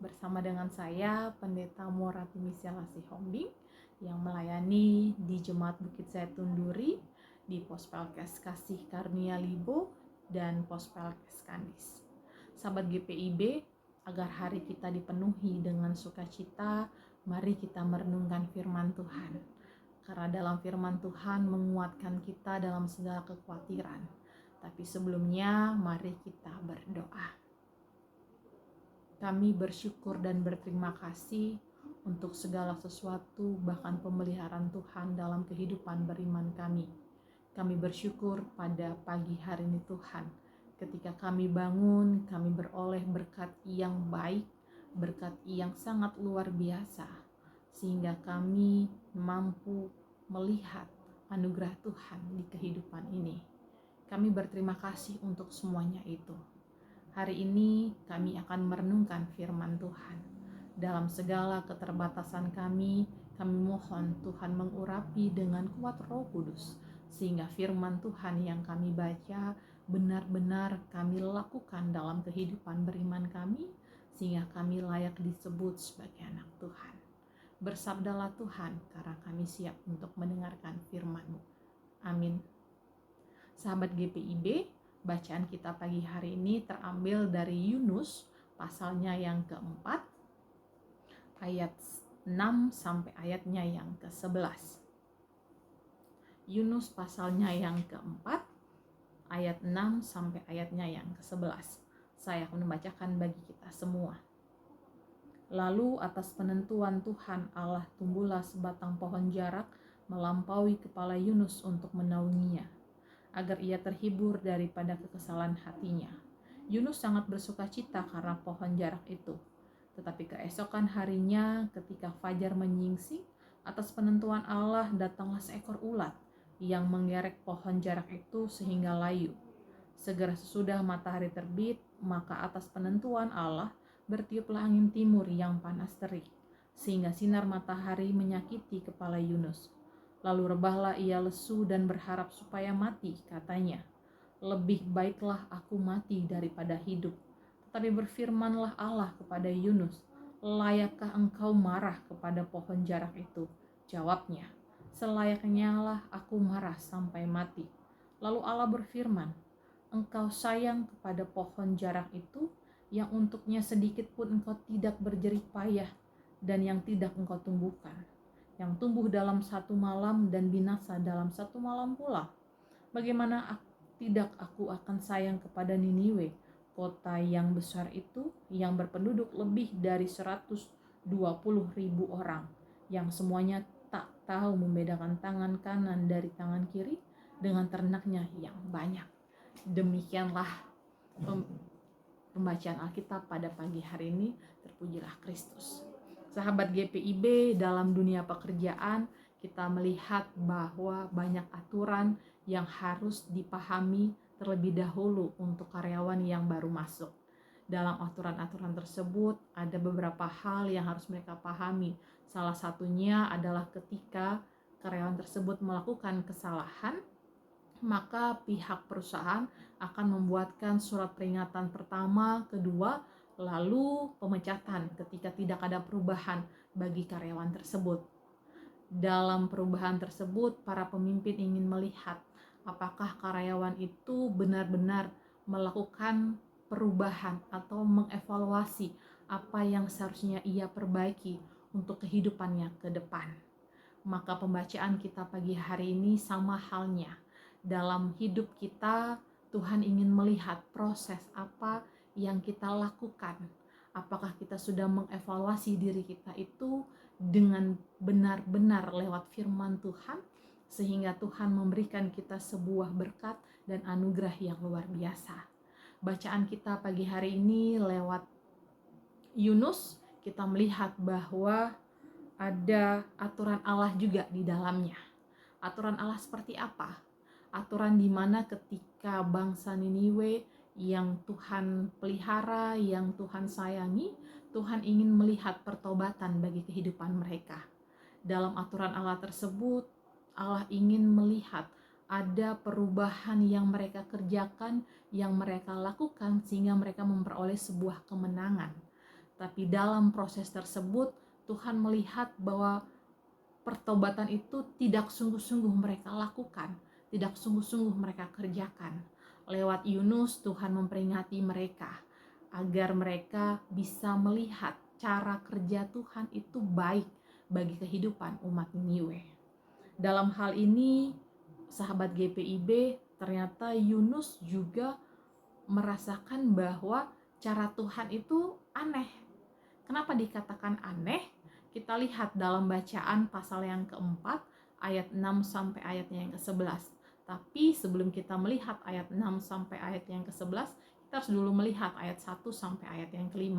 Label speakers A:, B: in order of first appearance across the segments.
A: bersama dengan saya Pendeta Morati Misialasi Hombing yang melayani di Jemaat Bukit Zaitun Duri, di Pospelkes Kasih Karunia Libo dan Pospelkes Kandis. Sahabat GPIB, agar hari kita dipenuhi dengan sukacita, mari kita merenungkan firman Tuhan. Karena dalam firman Tuhan menguatkan kita dalam segala kekhawatiran. Tapi sebelumnya mari kita berdoa. Kami bersyukur dan berterima kasih untuk segala sesuatu, bahkan pemeliharaan Tuhan dalam kehidupan beriman kami. Kami bersyukur pada pagi hari ini Tuhan, ketika kami bangun, kami beroleh berkat yang baik, berkat yang sangat luar biasa, sehingga kami mampu melihat anugerah Tuhan di kehidupan ini. Kami berterima kasih untuk semuanya itu. Hari ini kami akan merenungkan firman Tuhan. Dalam segala keterbatasan kami mohon Tuhan mengurapi dengan kuat Roh Kudus, sehingga firman Tuhan yang kami baca benar-benar kami lakukan dalam kehidupan beriman kami, sehingga kami layak disebut sebagai anak Tuhan. Bersabdalah Tuhan, karena kami siap untuk mendengarkan firman-Mu. Amin. Sahabat GPIB, bacaan kita pagi hari ini terambil dari Yunus pasalnya yang keempat, ayat 6 sampai ayatnya yang ke-11. Yunus pasalnya yang keempat, ayat 6 sampai ayatnya yang ke-11. Saya akan membacakan bagi kita semua. Lalu atas penentuan Tuhan Allah tumbuhlah sebatang pohon jarak melampaui kepala Yunus untuk menaunginya, agar ia terhibur daripada kekesalan hatinya. Yunus sangat bersuka cita karena pohon jarak itu. Tetapi keesokan harinya ketika fajar menyingsing, atas penentuan Allah datanglah seekor ulat yang menggerek pohon jarak itu sehingga layu. Segera sesudah matahari terbit, maka atas penentuan Allah bertiuplah angin timur yang panas terik, sehingga sinar matahari menyakiti kepala Yunus. Lalu rebahlah ia lesu dan berharap supaya mati, katanya, lebih baiklah aku mati daripada hidup. Tetapi berfirmanlah Allah kepada Yunus, layakkah engkau marah kepada pohon jarak itu? Jawabnya, selayaknya lah aku marah sampai mati. Lalu Allah berfirman, engkau sayang kepada pohon jarak itu, yang untuknya sedikit pun engkau tidak berjerih payah, dan yang tidak engkau tumbuhkan, yang tumbuh dalam satu malam dan binasa dalam satu malam pula. Bagaimana tidak aku akan sayang kepada Niniwe, kota yang besar itu, yang berpenduduk lebih dari 120.000 orang, yang semuanya tak tahu membedakan tangan kanan dari tangan kiri, dengan ternaknya yang banyak. Demikianlah pembacaan Alkitab pada pagi hari ini. Terpujilah Kristus. Sahabat GPIB, dalam dunia pekerjaan kita melihat bahwa banyak aturan yang harus dipahami terlebih dahulu untuk karyawan yang baru masuk. Dalam aturan-aturan tersebut ada beberapa hal yang harus mereka pahami. Salah satunya adalah ketika karyawan tersebut melakukan kesalahan, maka pihak perusahaan akan membuatkan surat peringatan pertama, kedua, lalu pemecatan ketika tidak ada perubahan bagi karyawan tersebut. Dalam perubahan tersebut, para pemimpin ingin melihat apakah karyawan itu benar-benar melakukan perubahan atau mengevaluasi apa yang seharusnya ia perbaiki untuk kehidupannya ke depan. Maka pembacaan kita pagi hari ini sama halnya. Dalam hidup kita, Tuhan ingin melihat proses apa yang kita lakukan. Apakah kita sudah mengevaluasi diri kita itu dengan benar-benar lewat firman Tuhan, sehingga Tuhan memberikan kita sebuah berkat dan anugerah yang luar biasa. Bacaan kita pagi hari ini lewat Yunus, kita melihat bahwa ada aturan Allah juga di dalamnya. Aturan Allah seperti apa? Aturan di mana ketika bangsa Niniwe yang Tuhan pelihara, yang Tuhan sayangi, Tuhan ingin melihat pertobatan bagi kehidupan mereka. Dalam aturan Allah tersebut, Allah ingin melihat ada perubahan yang mereka kerjakan, yang mereka lakukan, sehingga mereka memperoleh sebuah kemenangan. Tapi dalam proses tersebut Tuhan melihat bahwa pertobatan itu tidak sungguh-sungguh mereka lakukan, tidak sungguh-sungguh mereka kerjakan. Lewat Yunus Tuhan memperingati mereka agar mereka bisa melihat cara kerja Tuhan itu baik bagi kehidupan umat Niniwe. Dalam hal ini, sahabat GPIB, ternyata Yunus juga merasakan bahwa cara Tuhan itu aneh. Kenapa dikatakan aneh? Kita lihat dalam bacaan pasal yang keempat, ayat 6 sampai ayatnya yang ke-11. Tapi sebelum kita melihat ayat 6 sampai ayat yang ke-11, kita harus dulu melihat ayat 1 sampai ayat yang ke-5.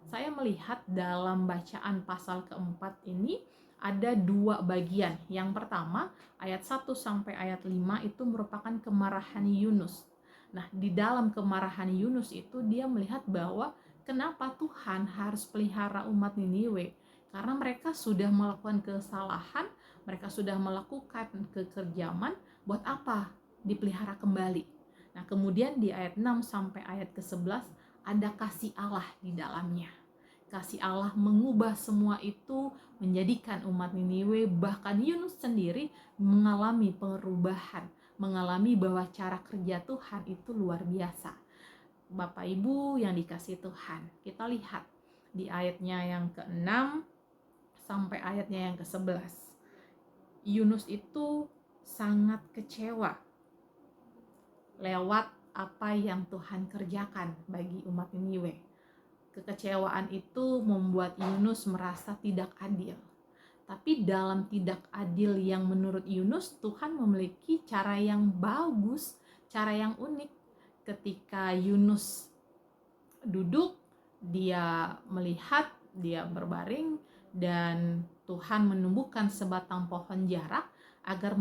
A: Saya melihat dalam bacaan pasal keempat ini ada dua bagian. Yang pertama, ayat 1 sampai ayat 5 itu merupakan kemarahan Yunus. Nah, di dalam kemarahan Yunus itu dia melihat bahwa kenapa Tuhan harus pelihara umat Niniwe? Karena mereka sudah melakukan kesalahan, mereka sudah melakukan kekerjaman, buat apa dipelihara kembali? Nah, kemudian di ayat 6 sampai ayat ke-11 ada kasih Allah di dalamnya. Kasih Allah mengubah semua itu, menjadikan umat Niniwe, bahkan Yunus sendiri mengalami perubahan, mengalami bahwa cara kerja Tuhan itu luar biasa. Bapak Ibu yang dikasihi Tuhan, kita lihat di ayatnya yang ke-6 sampai ayatnya yang ke-11. Yunus itu sangat kecewa lewat apa yang Tuhan kerjakan bagi umat Niniwe. Kekecewaan itu membuat Yunus merasa tidak adil. Tapi dalam tidak adil yang menurut Yunus, Tuhan memiliki cara yang bagus, cara yang unik. Ketika Yunus duduk, dia melihat, dia berbaring, dan Tuhan menumbuhkan sebatang pohon jarak agar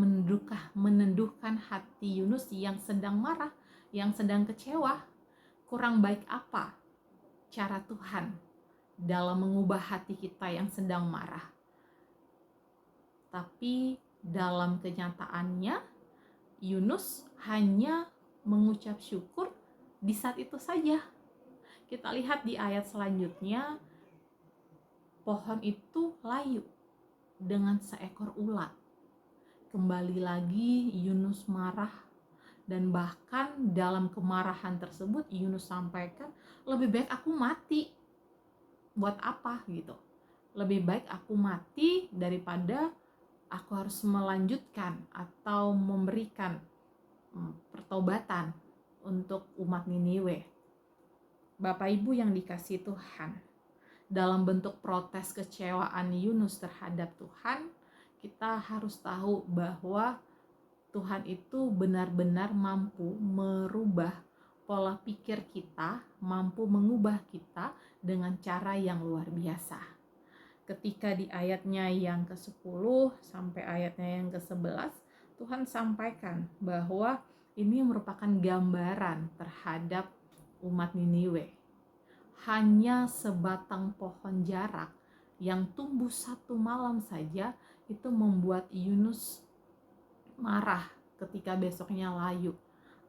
A: menenduhkan hati Yunus yang sedang marah, yang sedang kecewa. Kurang baik apa cara Tuhan dalam mengubah hati kita yang sedang marah? Tapi dalam kenyataannya Yunus hanya mengucap syukur di saat itu saja. Kita lihat di ayat selanjutnya, pohon itu layu dengan seekor ulat. Kembali lagi Yunus marah, dan bahkan dalam kemarahan tersebut Yunus sampaikan, lebih baik aku mati. Buat apa gitu? Lebih baik aku mati daripada aku harus melanjutkan atau memberikan pertobatan untuk umat Niniwe. Bapak Ibu yang dikasihi Tuhan, dalam bentuk protes kecewaan Yunus terhadap Tuhan, kita harus tahu bahwa Tuhan itu benar-benar mampu merubah pola pikir kita, mampu mengubah kita dengan cara yang luar biasa. Ketika di ayatnya yang ke-10 sampai ayatnya yang ke-11, Tuhan sampaikan bahwa ini merupakan gambaran terhadap umat Niniwe. Hanya sebatang pohon jarak yang tumbuh satu malam saja itu membuat Yunus marah ketika besoknya layu.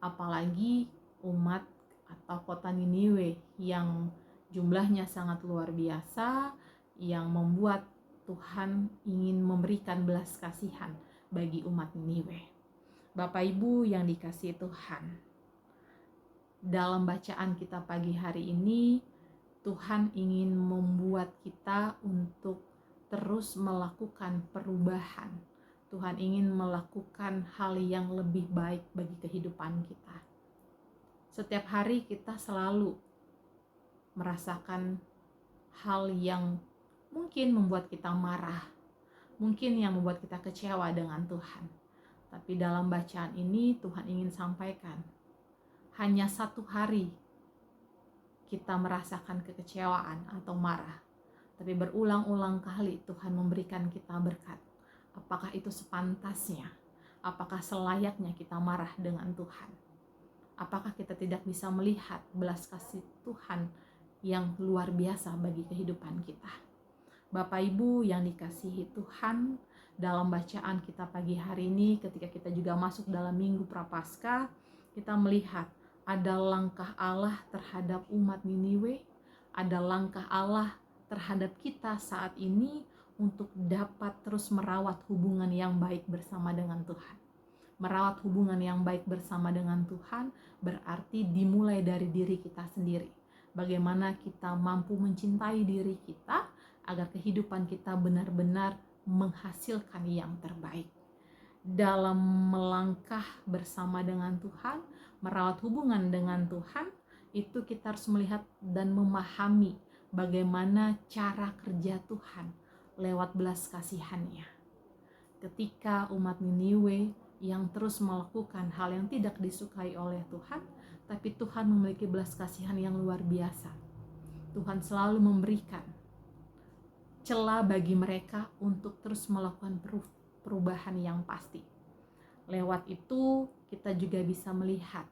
A: Apalagi umat atau kota Niniwe yang jumlahnya sangat luar biasa, yang membuat Tuhan ingin memberikan belas kasihan bagi umat Niniwe. Bapak Ibu yang dikasihi Tuhan, dalam bacaan kita pagi hari ini, Tuhan ingin membuat kita untuk terus melakukan perubahan. Tuhan ingin melakukan hal yang lebih baik bagi kehidupan kita. Setiap hari kita selalu merasakan hal yang mungkin membuat kita marah, mungkin yang membuat kita kecewa dengan Tuhan. Tapi dalam bacaan ini Tuhan ingin sampaikan, hanya satu hari kita merasakan kekecewaan atau marah, tapi berulang-ulang kali Tuhan memberikan kita berkat. Apakah itu sepantasnya? Apakah selayaknya kita marah dengan Tuhan? Apakah kita tidak bisa melihat belas kasih Tuhan yang luar biasa bagi kehidupan kita? Bapak Ibu yang dikasihi Tuhan, dalam bacaan kita pagi hari ini, ketika kita juga masuk dalam Minggu Prapaskah, kita melihat ada langkah Allah terhadap umat Niniwe, ada langkah Allah terhadap kita saat ini untuk dapat terus merawat hubungan yang baik bersama dengan Tuhan. Merawat hubungan yang baik bersama dengan Tuhan berarti dimulai dari diri kita sendiri. Bagaimana kita mampu mencintai diri kita agar kehidupan kita benar-benar menghasilkan yang terbaik. Dalam melangkah bersama dengan Tuhan, merawat hubungan dengan Tuhan, itu kita harus melihat dan memahami bagaimana cara kerja Tuhan lewat belas kasihan-Nya. Ketika umat Niniwe yang terus melakukan hal yang tidak disukai oleh Tuhan, tapi Tuhan memiliki belas kasihan yang luar biasa. Tuhan selalu memberikan celah bagi mereka untuk terus melakukan perubahan yang pasti. Lewat itu kita juga bisa melihat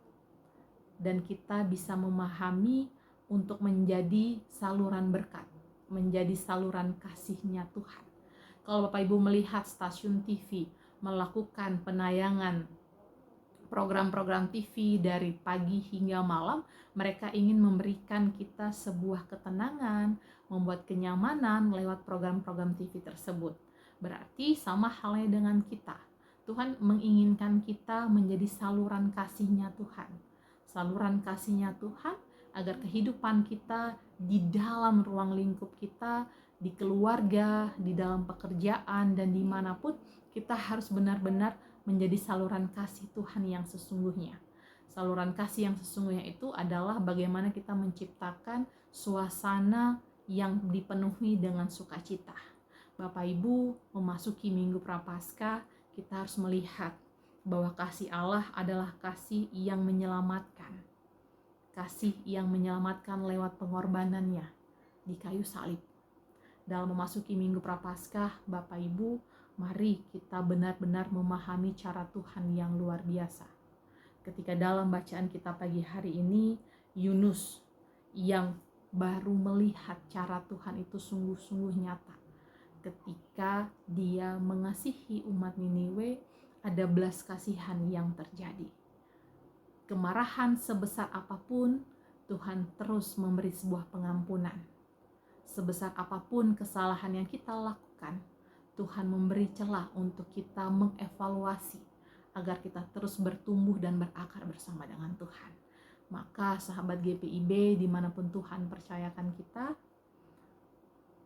A: dan kita bisa memahami untuk menjadi saluran berkat, menjadi saluran kasih-Nya Tuhan. Kalau Bapak Ibu melihat stasiun TV melakukan penayangan program-program TV dari pagi hingga malam, mereka ingin memberikan kita sebuah ketenangan, membuat kenyamanan lewat program-program TV tersebut. Berarti sama halnya dengan kita. Tuhan menginginkan kita menjadi saluran kasih-Nya Tuhan. Saluran kasih-Nya Tuhan agar kehidupan kita di dalam ruang lingkup kita, di keluarga, di dalam pekerjaan, dan dimanapun kita harus benar-benar menjadi saluran kasih Tuhan yang sesungguhnya. Saluran kasih yang sesungguhnya itu adalah bagaimana kita menciptakan suasana yang dipenuhi dengan sukacita. Bapak Ibu, memasuki Minggu Prapaskah, kita harus melihat bahwa kasih Allah adalah kasih yang menyelamatkan. Kasih yang menyelamatkan lewat pengorbanannya di kayu salib. Dalam memasuki Minggu Prapaskah, Bapak Ibu, mari kita benar-benar memahami cara Tuhan yang luar biasa. Ketika dalam bacaan kita pagi hari ini, Yunus yang baru melihat cara Tuhan itu sungguh-sungguh nyata. Ketika dia mengasihi umat Niniwe, ada belas kasihan yang terjadi. Kemarahan sebesar apapun, Tuhan terus memberi sebuah pengampunan. Sebesar apapun kesalahan yang kita lakukan, Tuhan memberi celah untuk kita mengevaluasi agar kita terus bertumbuh dan berakar bersama dengan Tuhan. Maka sahabat GPIB dimanapun Tuhan percayakan kita,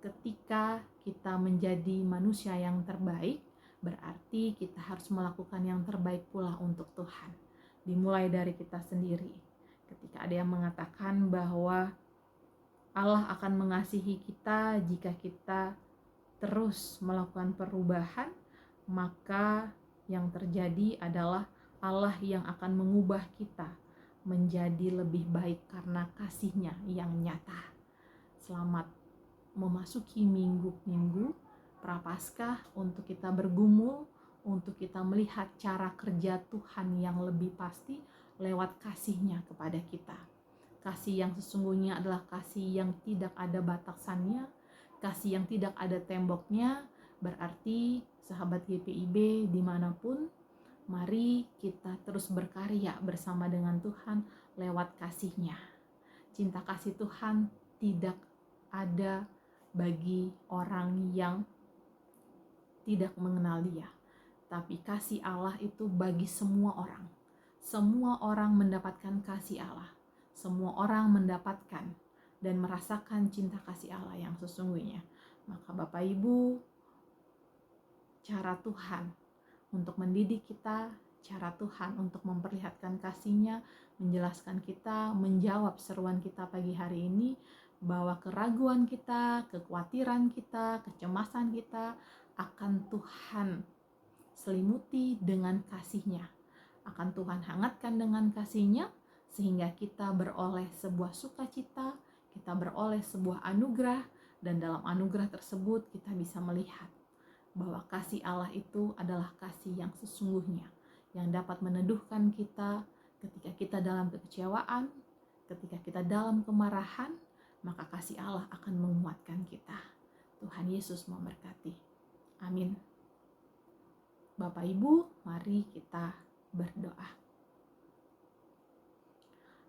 A: ketika kita menjadi manusia yang terbaik, berarti kita harus melakukan yang terbaik pula untuk Tuhan. Dimulai dari kita sendiri. Ketika ada yang mengatakan bahwa Allah akan mengasihi kita jika kita terus melakukan perubahan, maka yang terjadi adalah Allah yang akan mengubah kita menjadi lebih baik karena kasih-Nya yang nyata. Selamat memasuki minggu-minggu Prapaskah untuk kita bergumul, untuk kita melihat cara kerja Tuhan yang lebih pasti lewat kasih-Nya kepada kita. Kasih yang sesungguhnya adalah kasih yang tidak ada batasannya, kasih yang tidak ada temboknya. Berarti sahabat GPIB dimanapun, mari kita terus berkarya bersama dengan Tuhan lewat kasih-Nya. Cinta kasih Tuhan tidak ada bagi orang yang tidak mengenal Dia, tapi kasih Allah itu bagi semua orang. Semua orang mendapatkan kasih Allah. Semua orang mendapatkan dan merasakan cinta kasih Allah yang sesungguhnya. Maka Bapak Ibu, cara Tuhan untuk mendidik kita, cara Tuhan untuk memperlihatkan kasih-Nya, menjelaskan kita, menjawab seruan kita pagi hari ini, bahwa keraguan kita, kekhawatiran kita, kecemasan kita akan Tuhan selimuti dengan kasih-Nya. Akan Tuhan hangatkan dengan kasih-Nya, sehingga kita beroleh sebuah sukacita, kita beroleh sebuah anugerah, dan dalam anugerah tersebut kita bisa melihat bahwa kasih Allah itu adalah kasih yang sesungguhnya, yang dapat meneduhkan kita ketika kita dalam kekecewaan, ketika kita dalam kemarahan, maka kasih Allah akan menguatkan kita. Tuhan Yesus memberkati. Amin. Bapak Ibu, mari kita berdoa.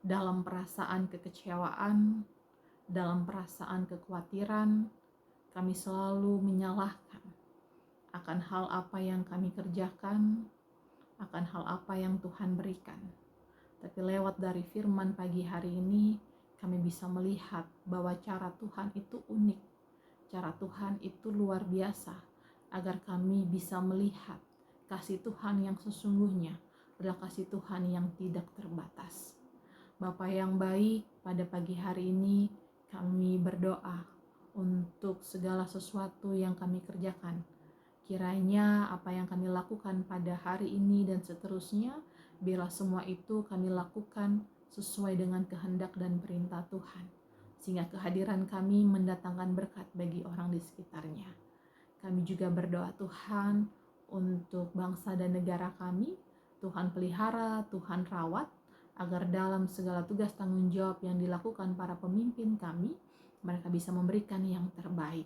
A: Dalam perasaan kekecewaan, dalam perasaan kekhawatiran, kami selalu menyalahkan akan hal apa yang kami kerjakan, akan hal apa yang Tuhan berikan. Tapi lewat dari firman pagi hari ini, kami bisa melihat bahwa cara Tuhan itu unik, cara Tuhan itu luar biasa, agar kami bisa melihat kasih Tuhan yang sesungguhnya adalah kasih Tuhan yang tidak terbatas. Bapa yang baik, pada pagi hari ini kami berdoa untuk segala sesuatu yang kami kerjakan. Kiranya apa yang kami lakukan pada hari ini dan seterusnya, biarlah semua itu kami lakukan sesuai dengan kehendak dan perintah Tuhan, sehingga kehadiran kami mendatangkan berkat bagi orang di sekitarnya. Kami juga berdoa Tuhan untuk bangsa dan negara kami, Tuhan pelihara, Tuhan rawat, agar dalam segala tugas tanggung jawab yang dilakukan para pemimpin kami, mereka bisa memberikan yang terbaik.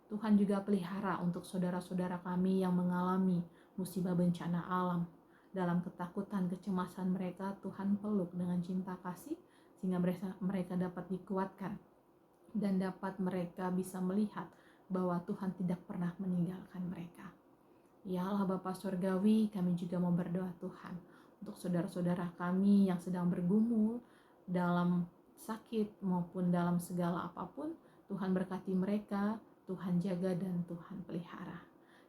A: Tuhan juga pelihara untuk saudara-saudara kami yang mengalami musibah bencana alam. Dalam ketakutan, kecemasan mereka, Tuhan peluk dengan cinta kasih, sehingga mereka dapat dikuatkan dan dapat mereka bisa melihat bahwa Tuhan tidak pernah meninggalkan mereka. Ya Allah Bapa Surgawi, kami juga mau berdoa Tuhan untuk saudara-saudara kami yang sedang bergumul dalam sakit maupun dalam segala apapun. Tuhan berkati mereka, Tuhan jaga dan Tuhan pelihara.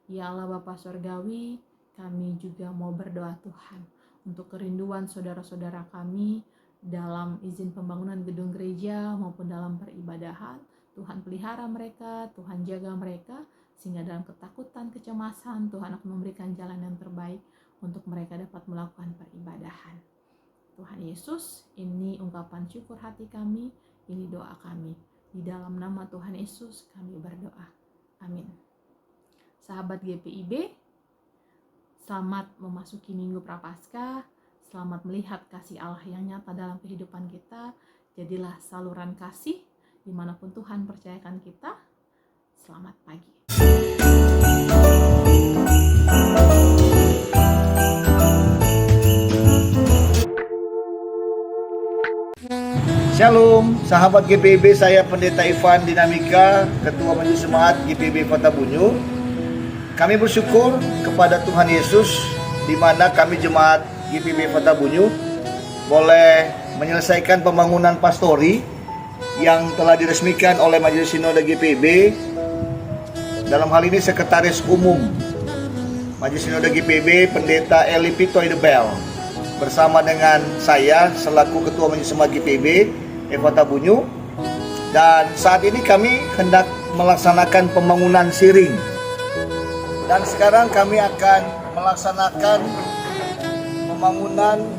A: Ya Allah Bapa Surgawi, kami juga mau berdoa Tuhan untuk kerinduan saudara-saudara kami dalam izin pembangunan gedung gereja maupun dalam peribadahan. Tuhan pelihara mereka, Tuhan jaga mereka, sehingga dalam ketakutan, kecemasan, Tuhan akan memberikan jalan yang terbaik untuk mereka dapat melakukan peribadahan. Tuhan Yesus, ini ungkapan syukur hati kami, ini doa kami. Di dalam nama Tuhan Yesus kami berdoa. Amin. Sahabat GPIB, selamat memasuki Minggu Prapaskah. Selamat melihat kasih Allah yang nyata dalam kehidupan kita. Jadilah saluran kasih dimanapun Tuhan percayakan kita. Selamat pagi.
B: Shalom, sahabat GPIB, saya Pendeta Ivan Dinamika, Ketua Majelis Jemaat GPIB Kota Bunyu. Kami bersyukur kepada Tuhan Yesus, di mana kami Jemaat GPIB Kota Bunyu boleh menyelesaikan pembangunan pastori yang telah diresmikan oleh Majelis Sinode GPIB. Dalam hal ini Sekretaris Umum Majelis Sinode GPIB, Pendeta Eli Pitoy de Bel, bersama dengan saya selaku Ketua Majelis Jemaat GPIB Kota Bunyu. Dan saat ini kami hendak melaksanakan pembangunan siring. Dan sekarang kami akan melaksanakan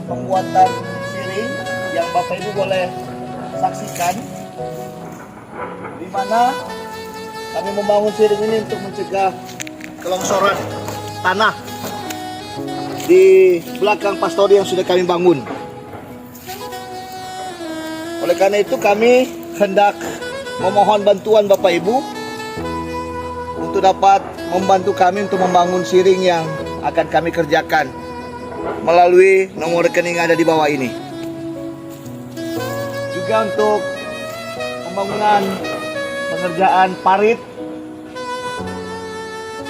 B: pembuatan siring yang Bapak Ibu boleh saksikan, di mana kami membangun siring ini untuk mencegah kelongsoran tanah di belakang pastori yang sudah kami bangun. Oleh karena itu kami hendak memohon bantuan Bapak Ibu untuk dapat membantu kami untuk membangun siring yang akan kami kerjakan melalui nomor rekening yang ada di bawah ini. Juga untuk pembangunan pengerjaan parit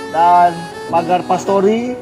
B: dan pagar pastori